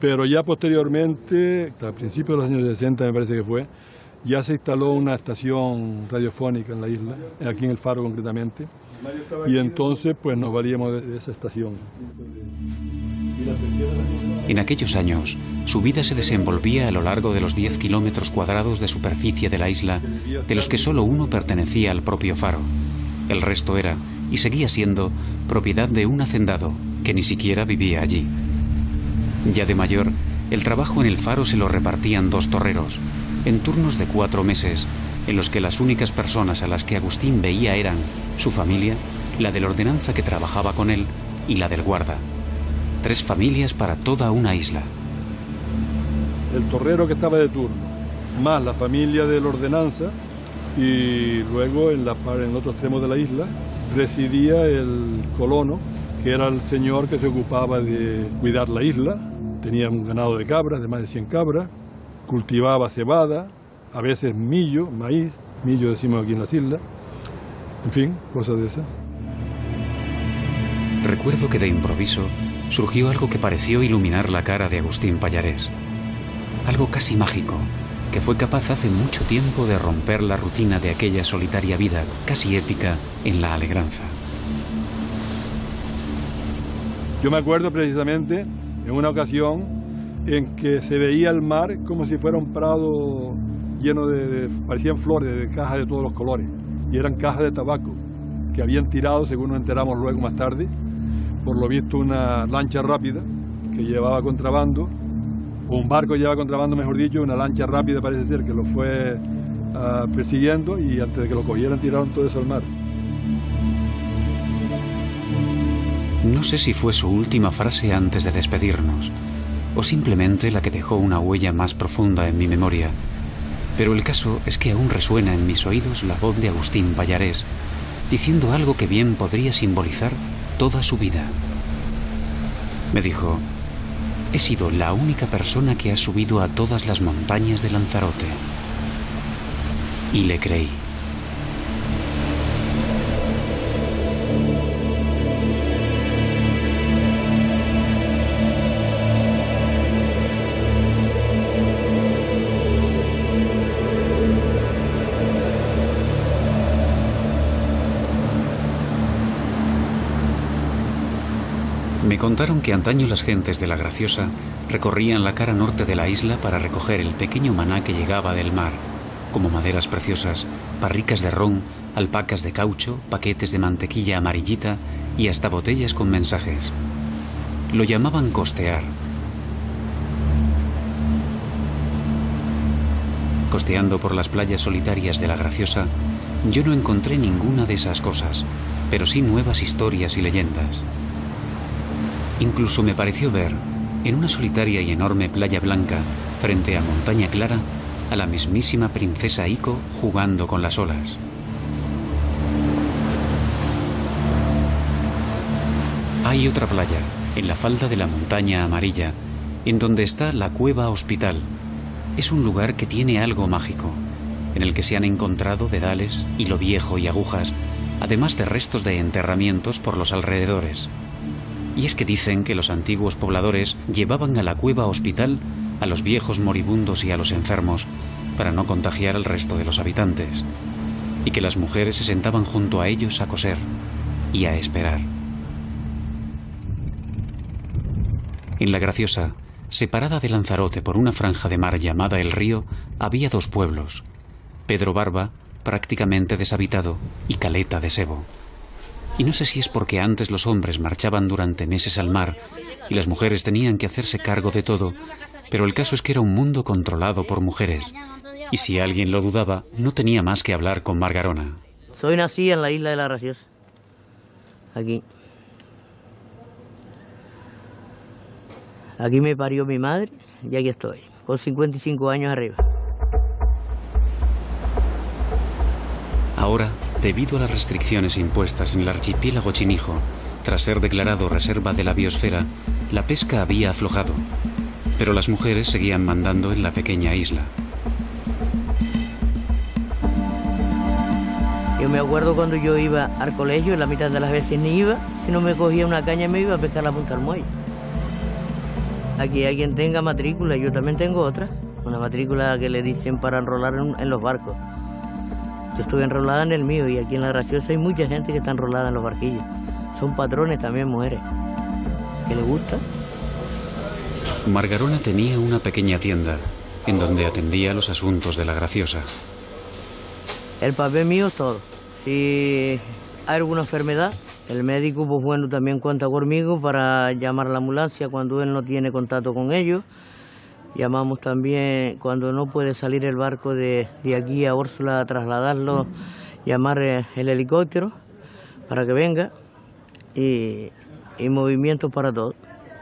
H: Pero ya posteriormente, a principios de los años 60 me parece que fue, ya se instaló una estación radiofónica en la isla, aquí en el Faro concretamente, y entonces pues nos valíamos de esa estación.
A: En aquellos años, su vida se desenvolvía a lo largo de los 10 kilómetros cuadrados de superficie de la isla, de los que solo uno pertenecía al propio Faro. El resto era, y seguía siendo, propiedad de un hacendado, que ni siquiera vivía allí. Ya de mayor, el trabajo en el Faro se lo repartían 2 torreros, en turnos de 4 meses, en los que las únicas personas a las que Agustín veía eran su familia, la de la ordenanza que trabajaba con él y la del guarda. 3 familias para toda una isla.
H: El torrero que estaba de turno, más la familia de la ordenanza, y luego en otro extremo de la isla residía el colono, que era el señor que se ocupaba de cuidar la isla. Tenía un ganado de cabras, de más de 100 cabras, cultivaba cebada, a veces millo, maíz, millo decimos aquí en las islas, en fin, cosas de esas.
A: Recuerdo que de improviso surgió algo que pareció iluminar la cara de Agustín Pallarés. Algo casi mágico, que fue capaz hace mucho tiempo de romper la rutina de aquella solitaria vida, casi épica, en la Alegranza.
H: Yo me acuerdo precisamente en una ocasión en que se veía el mar como si fuera un prado lleno parecían flores, de cajas de todos los colores, y eran cajas de tabaco que habían tirado, según nos enteramos luego más tarde, por lo visto una lancha rápida que llevaba contrabando, o un barco que llevaba contrabando, mejor dicho, una lancha rápida parece ser que lo fue persiguiendo, y antes de que lo cogieran tiraron todo eso al mar.
A: No sé si fue su última frase antes de despedirnos, o simplemente la que dejó una huella más profunda en mi memoria, pero el caso es que aún resuena en mis oídos la voz de Agustín Pallarés, diciendo algo que bien podría simbolizar toda su vida. Me dijo: he sido la única persona que ha subido a todas las montañas de Lanzarote. Y le creí. Me contaron que antaño las gentes de la Graciosa recorrían la cara norte de la isla para recoger el pequeño maná que llegaba del mar, como maderas preciosas, barricas de ron, alpacas de caucho, paquetes de mantequilla amarillita y hasta botellas con mensajes. Lo llamaban costear. Costeando por las playas solitarias de la Graciosa, yo no encontré ninguna de esas cosas, pero sí nuevas historias y leyendas. Incluso me pareció ver, en una solitaria y enorme playa blanca, frente a Montaña Clara, a la mismísima princesa Ico jugando con las olas. Hay otra playa, en la falda de la Montaña Amarilla, en donde está la Cueva Hospital. Es un lugar que tiene algo mágico, en el que se han encontrado dedales, hilo viejo y agujas, además de restos de enterramientos por los alrededores. Y es que dicen que los antiguos pobladores llevaban a la Cueva Hospital a los viejos moribundos y a los enfermos para no contagiar al resto de los habitantes, y que las mujeres se sentaban junto a ellos a coser y a esperar. En la Graciosa, separada de Lanzarote por una franja de mar llamada El Río, había 2 pueblos: Pedro Barba, prácticamente deshabitado, y Caleta de Sebo. Y no sé si es porque antes los hombres marchaban durante meses al mar y las mujeres tenían que hacerse cargo de todo, pero el caso es que era un mundo controlado por mujeres. Y si alguien lo dudaba, no tenía más que hablar con Margarona.
I: Soy nací en la isla de la Graciosa, aquí. Aquí me parió mi madre y aquí estoy, con 55 años arriba.
A: Ahora, debido a las restricciones impuestas en el archipiélago Chinijo, tras ser declarado reserva de la biosfera, la pesca había aflojado, pero las mujeres seguían mandando en la pequeña isla.
I: Yo me acuerdo cuando yo iba al colegio, la mitad de las veces ni iba, si no me cogía una caña me iba a pescar a la punta del muelle. Aquí hay quien tenga matrícula, yo también tengo otra, una matrícula que le dicen para enrolar en los barcos. Yo estuve enrolada en el mío y aquí en La Graciosa hay mucha gente que está enrolada en los barquillos. Son patrones también, mujeres. ¿Qué le gusta?
A: Margarona tenía una pequeña tienda en donde atendía los asuntos de La Graciosa.
I: El papel mío es todo. Si hay alguna enfermedad, el médico, pues bueno, también cuenta conmigo para llamar a la ambulancia cuando él no tiene contacto con ellos. Llamamos también cuando no puede salir el barco de aquí a Úrsula a trasladarlo, llamar el helicóptero para que venga y movimientos para todo,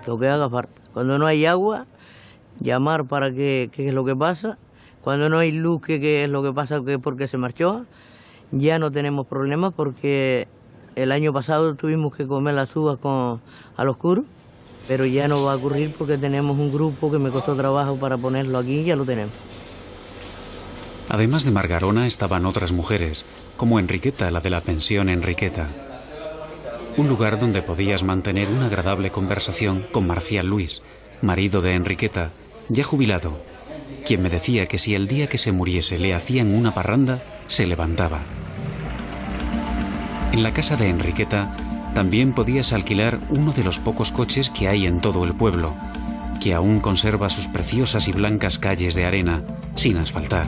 I: lo que haga falta. Cuando no hay agua, llamar para qué es lo que pasa. Cuando no hay luz, qué es lo que pasa, que porque se marchó. Ya no tenemos problemas porque el año pasado tuvimos que comer las uvas al oscuro. Pero ya no va a ocurrir porque tenemos un grupo que me costó trabajo para ponerlo aquí y ya lo tenemos.
A: Además de Margarona estaban otras mujeres, como Enriqueta, la de la pensión Enriqueta. Un lugar donde podías mantener una agradable conversación con Marcial Luis, marido de Enriqueta, ya jubilado, quien me decía que si el día que se muriese le hacían una parranda, se levantaba. En la casa de Enriqueta también podías alquilar uno de los pocos coches que hay en todo el pueblo, que aún conserva sus preciosas y blancas calles de arena, sin asfaltar.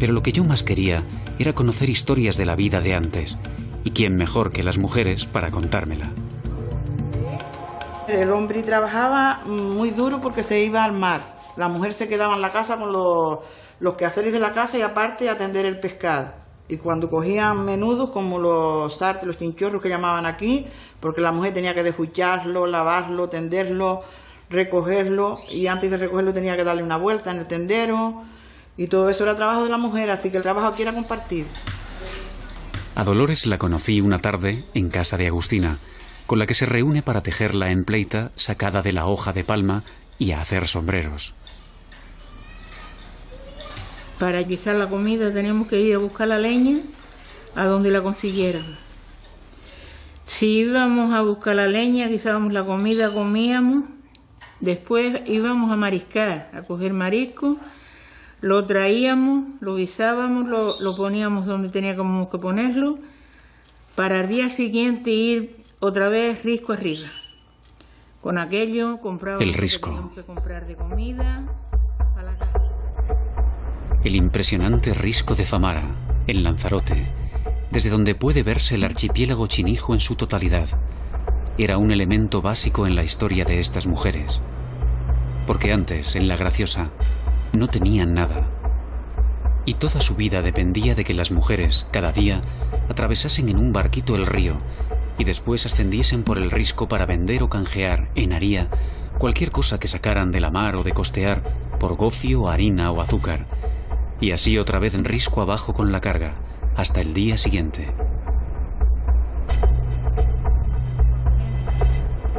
A: Pero lo que yo más quería era conocer historias de la vida de antes, y quién mejor que las mujeres para contármela.
J: El hombre trabajaba muy duro porque se iba al mar. La mujer se quedaba en la casa con los quehaceres de la casa y aparte atender el pescado. Y cuando cogían menudos, como los sartes, los chinchorros que llamaban aquí, porque la mujer tenía que desjucharlo, lavarlo, tenderlo, recogerlo, y antes de recogerlo tenía que darle una vuelta en el tendero, y todo eso era trabajo de la mujer, así que el trabajo aquí era compartido.
A: A Dolores la conocí una tarde en casa de Agustina, con la que se reúne para tejer la empleita sacada de la hoja de palma y a hacer sombreros.
K: Para guisar la comida teníamos que ir a buscar la leña a donde la consiguieran. Si íbamos a buscar la leña, guisábamos la comida, comíamos, después íbamos a mariscar, a coger marisco, lo traíamos, lo guisábamos, lo poníamos donde teníamos que ponerlo, para el día siguiente ir otra vez risco arriba. Con aquello comprábamos
A: el risco.
K: Lo que teníamos que comprar de comida para la casa.
A: El impresionante risco de Famara, en Lanzarote, desde donde puede verse el archipiélago Chinijo en su totalidad, era un elemento básico en la historia de estas mujeres. Porque antes, en La Graciosa, no tenían nada. Y toda su vida dependía de que las mujeres, cada día, atravesasen en un barquito el río y después ascendiesen por el risco para vender o canjear, en haría, cualquier cosa que sacaran de la mar o de costear por gofio, harina o azúcar. Y así otra vez en risco abajo con la carga, hasta el día siguiente.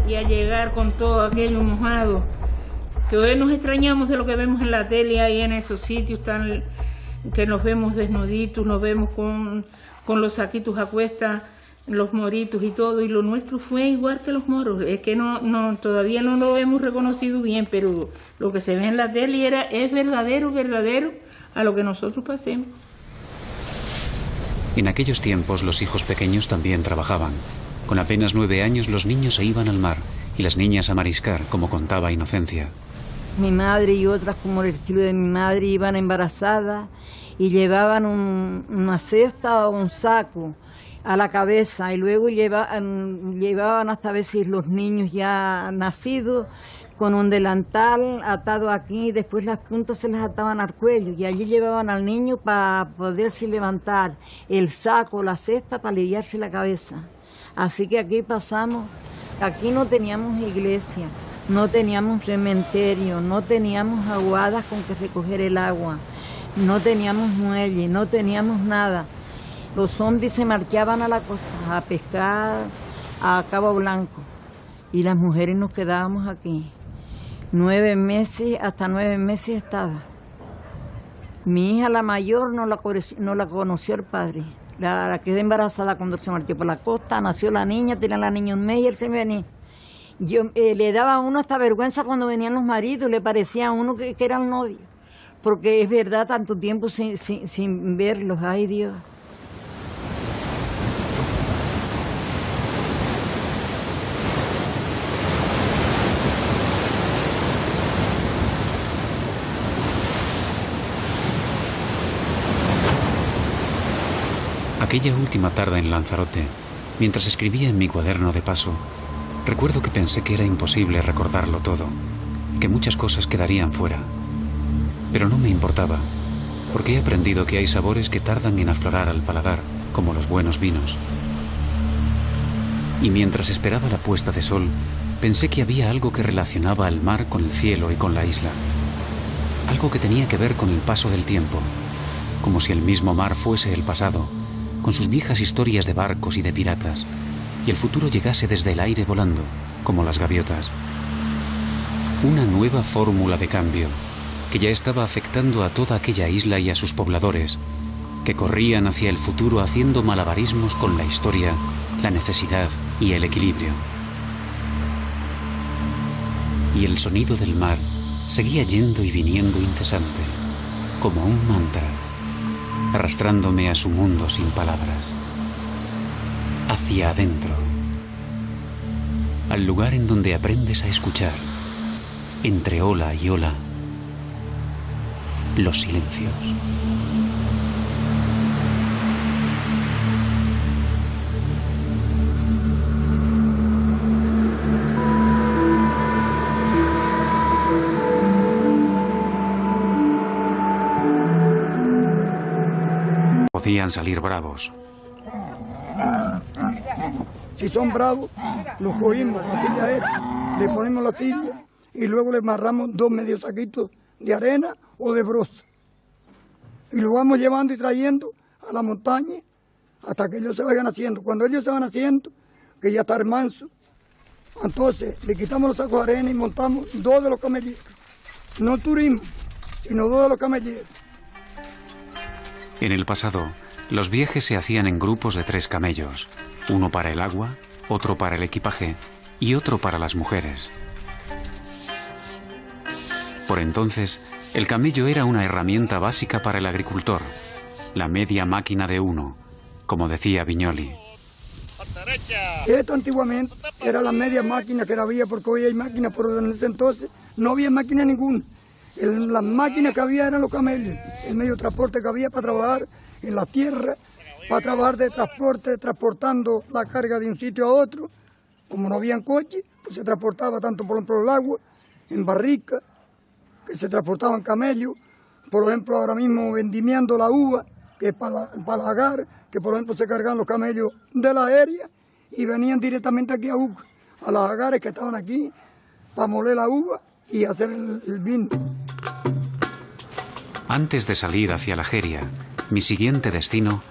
K: Y a llegar con todo aquello mojado, que hoy nos extrañamos de lo que vemos en la tele ahí en esos sitios tan, que nos vemos desnuditos, nos vemos con los saquitos a cuestas, los moritos y todo, y lo nuestro fue igual que los moros. Es que todavía no lo hemos reconocido bien, pero lo que se ve en la tele es verdadero a lo que nosotros pasemos.
A: En aquellos tiempos los hijos pequeños también trabajaban. Con apenas 9 años los niños se iban al mar y las niñas a mariscar, como contaba Inocencia.
L: Mi madre y otras como el estilo de mi madre iban embarazadas y llevaban una cesta o un saco a la cabeza y luego llevaban hasta a veces los niños ya nacidos con un delantal atado aquí y después las puntas se les ataban al cuello y allí llevaban al niño para poderse levantar el saco, la cesta para aliviarse la cabeza. Así que aquí pasamos, aquí no teníamos iglesia, no teníamos cementerio, no teníamos aguadas con que recoger el agua, no teníamos muelle, no teníamos nada. Los zombies se marchaban a la costa a pescar a Cabo Blanco y las mujeres nos quedábamos aquí. 9 meses, hasta 9 meses estaba. Mi hija, la mayor, no la conoció el padre. La quedé embarazada cuando se marchó por la costa, nació la niña, tenía la niña un mes y él se venía. Yo le daba a uno hasta vergüenza cuando venían los maridos, le parecía a uno que era el novio. Porque es verdad, tanto tiempo sin verlos, ay Dios.
A: Aquella última tarde en Lanzarote, mientras escribía en mi cuaderno de paso, recuerdo que pensé que era imposible recordarlo todo, que muchas cosas quedarían fuera. Pero no me importaba, porque he aprendido que hay sabores que tardan en aflorar al paladar, como los buenos vinos. Y mientras esperaba la puesta de sol, pensé que había algo que relacionaba al mar con el cielo y con la isla. Algo que tenía que ver con el paso del tiempo, como si el mismo mar fuese el pasado, con sus viejas historias de barcos y de piratas, y el futuro llegase desde el aire volando, como las gaviotas. Una nueva fórmula de cambio, que ya estaba afectando a toda aquella isla y a sus pobladores, que corrían hacia el futuro haciendo malabarismos con la historia, la necesidad y el equilibrio. Y el sonido del mar seguía yendo y viniendo incesante, como un mantra, arrastrándome a su mundo sin palabras, hacia adentro, al lugar en donde aprendes a escuchar, entre ola y ola, los silencios. Podían salir bravos.
B: Si son bravos, los cogimos, la silla esta, le ponemos la silla y luego le amarramos 2 medios saquitos de arena o de broza. Y lo vamos llevando y trayendo a la montaña hasta que ellos se vayan haciendo. Cuando ellos se van haciendo, que ya está el manso, entonces le quitamos los sacos de arena y montamos 2 de los camelleros. No turismo, sino 2 de los camelleros.
A: En el pasado, los viajes se hacían en grupos de 3 camellos, uno para el agua, otro para el equipaje y otro para las mujeres. Por entonces, el camello era una herramienta básica para el agricultor, la media máquina de uno, como decía Viñoli.
B: Esto antiguamente era la media máquina que había, porque hoy hay máquinas, pero en ese entonces no había máquina ninguna. Las máquinas que había eran los camellos, el medio de transporte que había para trabajar en la tierra, para trabajar de transporte, transportando la carga de un sitio a otro. Como no habían coches, pues se transportaba tanto, por ejemplo, el agua, en barrica, que se transportaban camellos. Por ejemplo, ahora mismo vendimiando la uva, que es para lagar, que por ejemplo se cargaban los camellos de la aérea y venían directamente aquí a Uca, a las agares que estaban aquí, para moler la uva y hacer el vino.
A: Antes de salir hacia la Jeria, mi siguiente destino,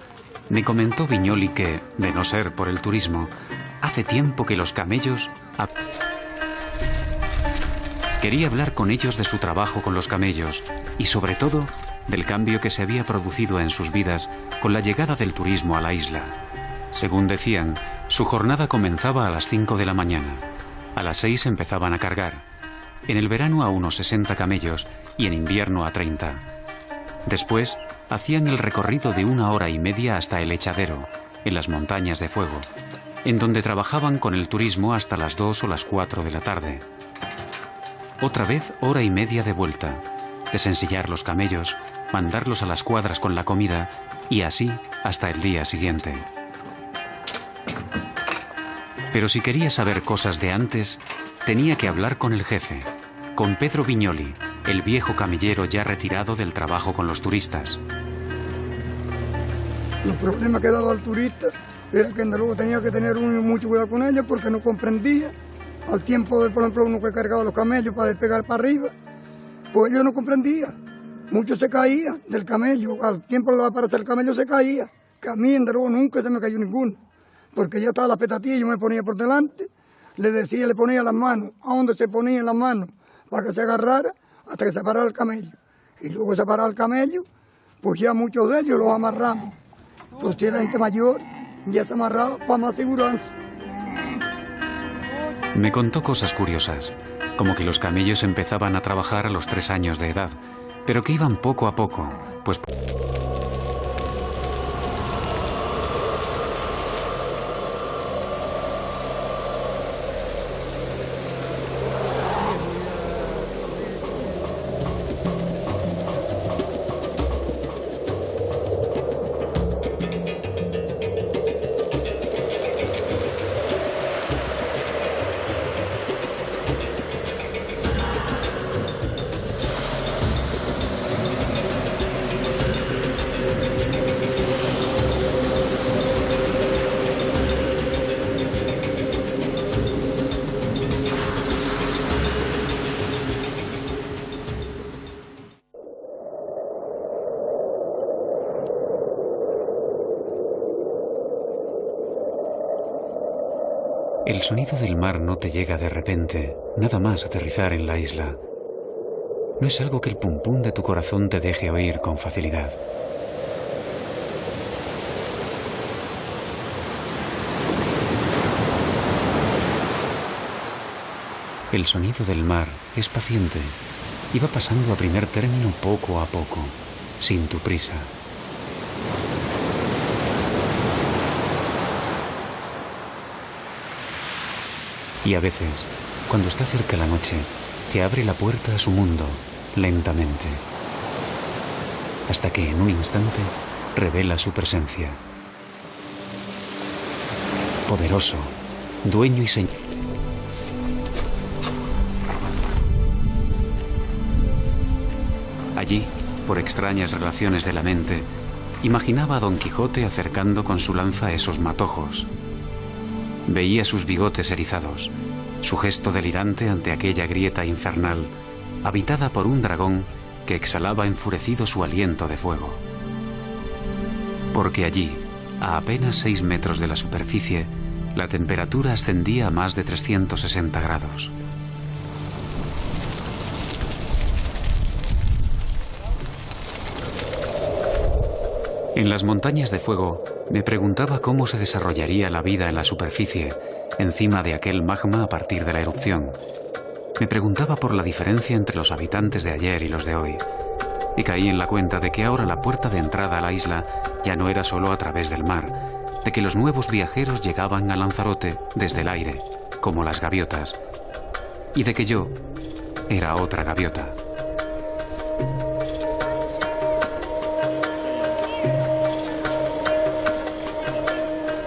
A: me comentó Viñoli que, de no ser por el turismo, hace tiempo que los camellos... Quería hablar con ellos de su trabajo con los camellos y, sobre todo, del cambio que se había producido en sus vidas con la llegada del turismo a la isla. Según decían, su jornada comenzaba a las 5 de la mañana. A las 6 empezaban a cargar. En el verano a unos 60 camellos y en invierno a 30. Después, hacían el recorrido de 1 hora y media hasta el Echadero, en las montañas de Fuego, en donde trabajaban con el turismo hasta las 2 o las 4 de la tarde. Otra vez 1 hora y media de vuelta, desensillar los camellos, mandarlos a las cuadras con la comida y así hasta el día siguiente. Pero si quería saber cosas de antes, tenía que hablar con el jefe, con Pedro Viñoli, el viejo camellero ya retirado del trabajo con los turistas.
B: Los problemas que daba al turista era que luego tenía que tener uno mucho cuidado con ella porque no comprendía. al tiempo de, por ejemplo, uno que cargaba los camellos para despegar para arriba, pues ellos no comprendían. Muchos se caían del camello, al tiempo para hacer el camello se caía. Que a mí, en luego, nunca se me cayó ninguno, porque ya estaba la petatilla y yo me ponía por delante, le ponía las manos, a donde se ponían las manos, para que se agarrara, hasta que se parara el camello. Y luego se parara el camello, pues ya muchos de ellos los amarramos. Pues si era gente mayor, ya se amarraba para más seguridad.
A: Me contó cosas curiosas, como que los camellos empezaban a trabajar a los 3 años de edad, pero que iban poco a poco, pues... El sonido del mar no te llega de repente, nada más aterrizar en la isla. No es algo que el pum pum de tu corazón te deje oír con facilidad. El sonido del mar es paciente y va pasando a primer término poco a poco, sin tu prisa. Y a veces, cuando está cerca la noche, te abre la puerta a su mundo, lentamente, hasta que en un instante revela su presencia. Poderoso, dueño y señor. Allí, por extrañas relaciones de la mente, imaginaba a Don Quijote acercando con su lanza esos matojos. Veía sus bigotes erizados, su gesto delirante ante aquella grieta infernal, habitada por un dragón que exhalaba enfurecido su aliento de fuego. Porque allí, a apenas 6 metros de la superficie, la temperatura ascendía a más de 360 grados. En las montañas de fuego me preguntaba cómo se desarrollaría la vida en la superficie, encima de aquel magma a partir de la erupción. Me preguntaba por la diferencia entre los habitantes de ayer y los de hoy. Y caí en la cuenta de que ahora la puerta de entrada a la isla ya no era solo a través del mar, de que los nuevos viajeros llegaban a Lanzarote desde el aire, como las gaviotas, y de que yo era otra gaviota.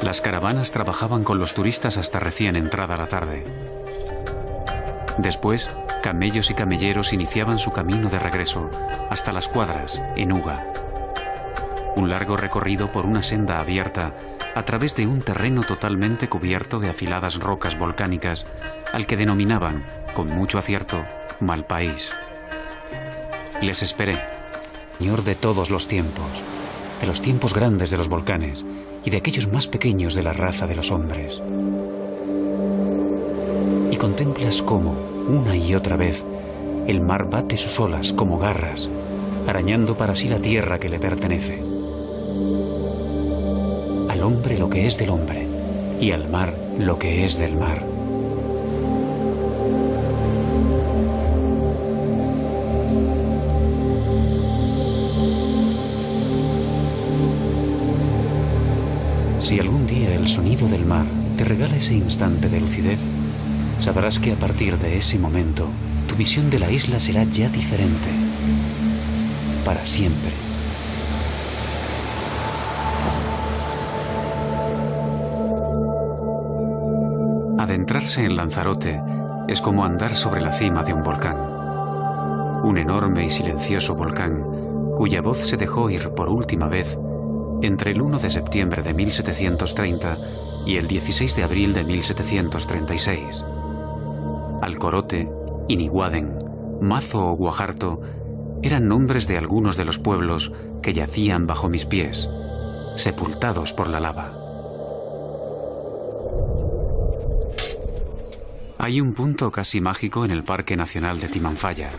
A: Las caravanas trabajaban con los turistas hasta recién entrada la tarde. Después, camellos y camelleros iniciaban su camino de regreso hasta Las Cuadras, en Uga. Un largo recorrido por una senda abierta a través de un terreno totalmente cubierto de afiladas rocas volcánicas, al que denominaban, con mucho acierto, Malpaís. Les esperé, señor de todos los tiempos, de los tiempos grandes de los volcanes y de aquellos más pequeños de la raza de los hombres. Y contemplas cómo, una y otra vez, el mar bate sus olas como garras, arañando para sí la tierra que le pertenece. Al hombre lo que es del hombre, y al mar lo que es del mar. Si algún día el sonido del mar te regala ese instante de lucidez, sabrás que a partir de ese momento tu visión de la isla será ya diferente, para siempre. Adentrarse en Lanzarote es como andar sobre la cima de un volcán. Un enorme y silencioso volcán cuya voz se dejó oír por última vez entre el 1 de septiembre de 1730 y el 16 de abril de 1736. Alcorote, Iniguaden, Mazo o Guajarto eran nombres de algunos de los pueblos que yacían bajo mis pies, sepultados por la lava. Hay un punto casi mágico en el Parque Nacional de Timanfaya.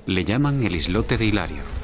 A: Le llaman el Islote de Hilario.